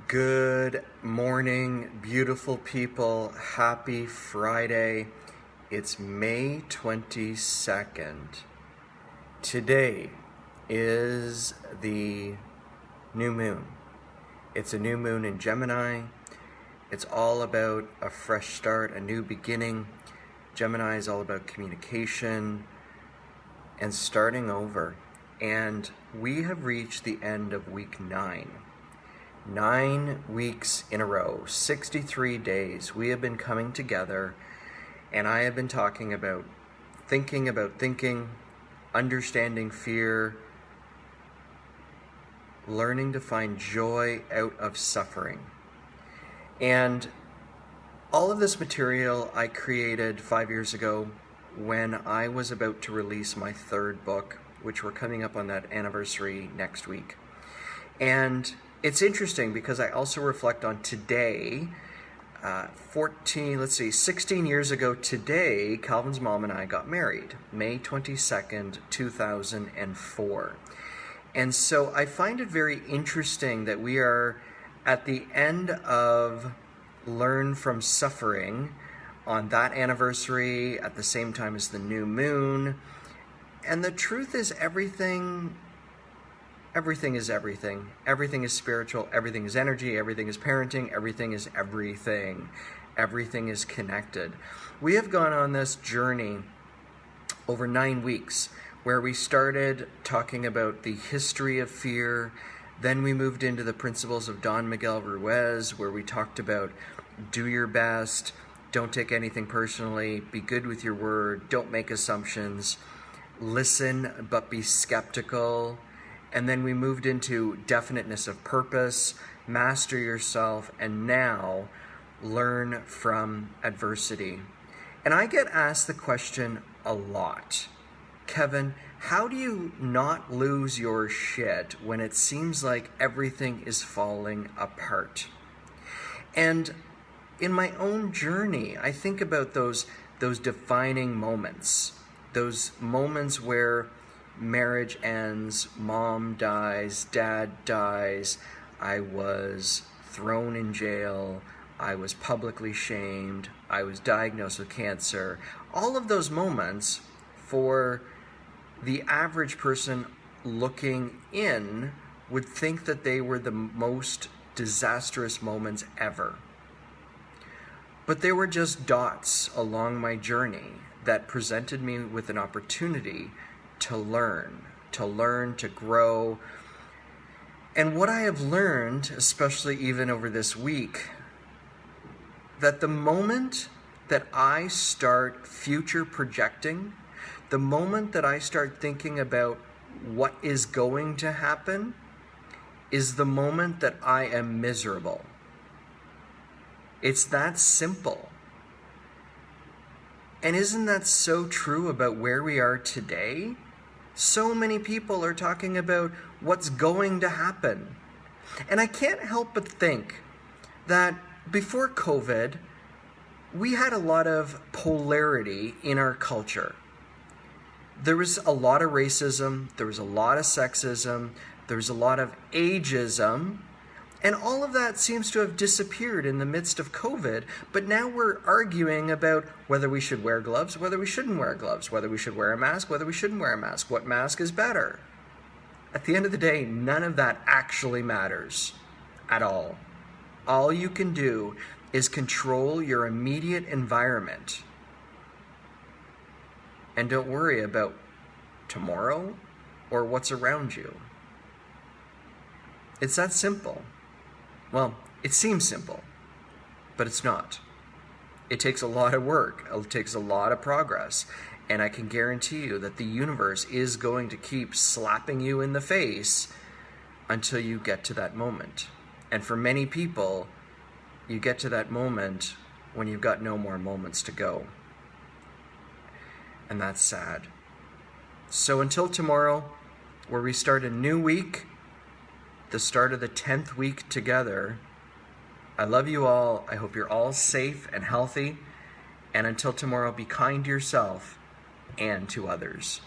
Good morning, beautiful people. Happy Friday. It's May 22nd. Today is the new moon. It's a new moon in Gemini. It's all about a fresh start, a new beginning. Gemini is all about communication and starting over. And we have reached the end of week 9. 9 weeks in a row, 63 days, we have been coming together, and I have been talking about thinking, understanding fear, learning to find joy out of suffering. And all of this material I created 5 years ago when I was about to release my 3rd book, which we're coming up on that anniversary next week. And it's interesting because I also reflect on today, 16 years ago today, Calvin's mom and I got married, May 22nd, 2004. And so I find it very interesting that we are at the end of Learn from Suffering on that anniversary at the same time as the new moon. And the truth is everything is everything. Everything is spiritual. Everything is energy. Everything is parenting. Everything is everything. Everything is connected. We have gone on this journey over 9 weeks where we started talking about the history of fear. Then we moved into the principles of Don Miguel Ruiz, where we talked about do your best, don't take anything personally, be good with your word, don't make assumptions, listen but be skeptical. And then we moved into definiteness of purpose, master yourself, and now learn from adversity. And I get asked the question a lot, Kevin, how do you not lose your shit when it seems like everything is falling apart? And in my own journey, I think about those defining moments, those moments where marriage ends, mom dies, dad dies, I was thrown in jail, I was publicly shamed, I was diagnosed with cancer. All of those moments, for the average person looking in, would think that they were the most disastrous moments ever. But they were just dots along my journey that presented me with an opportunity to learn, to grow. And what I have learned, especially even over this week, that the moment that I start future projecting, the moment that I start thinking about what is going to happen, is the moment that I am miserable. It's that simple. And isn't that so true about where we are today? So many people are talking about what's going to happen. And I can't help but think that before COVID, we had a lot of polarity in our culture. There was a lot of racism, there was a lot of sexism, there was a lot of ageism, and all of that seems to have disappeared in the midst of COVID, but now we're arguing about whether we should wear gloves, whether we shouldn't wear gloves, whether we should wear a mask, whether we shouldn't wear a mask, what mask is better. At the end of the day, none of that actually matters at all. All you can do is control your immediate environment. And don't worry about tomorrow or what's around you. It's that simple. Well, it seems simple, but it's not. It takes a lot of work. It takes a lot of progress. And I can guarantee you that the universe is going to keep slapping you in the face until you get to that moment. And for many people, you get to that moment when you've got no more moments to go. And that's sad. So until tomorrow, where we start a new week, the start of the 10th week together, I love you all. I hope you're all safe and healthy. And until tomorrow, be kind to yourself and to others.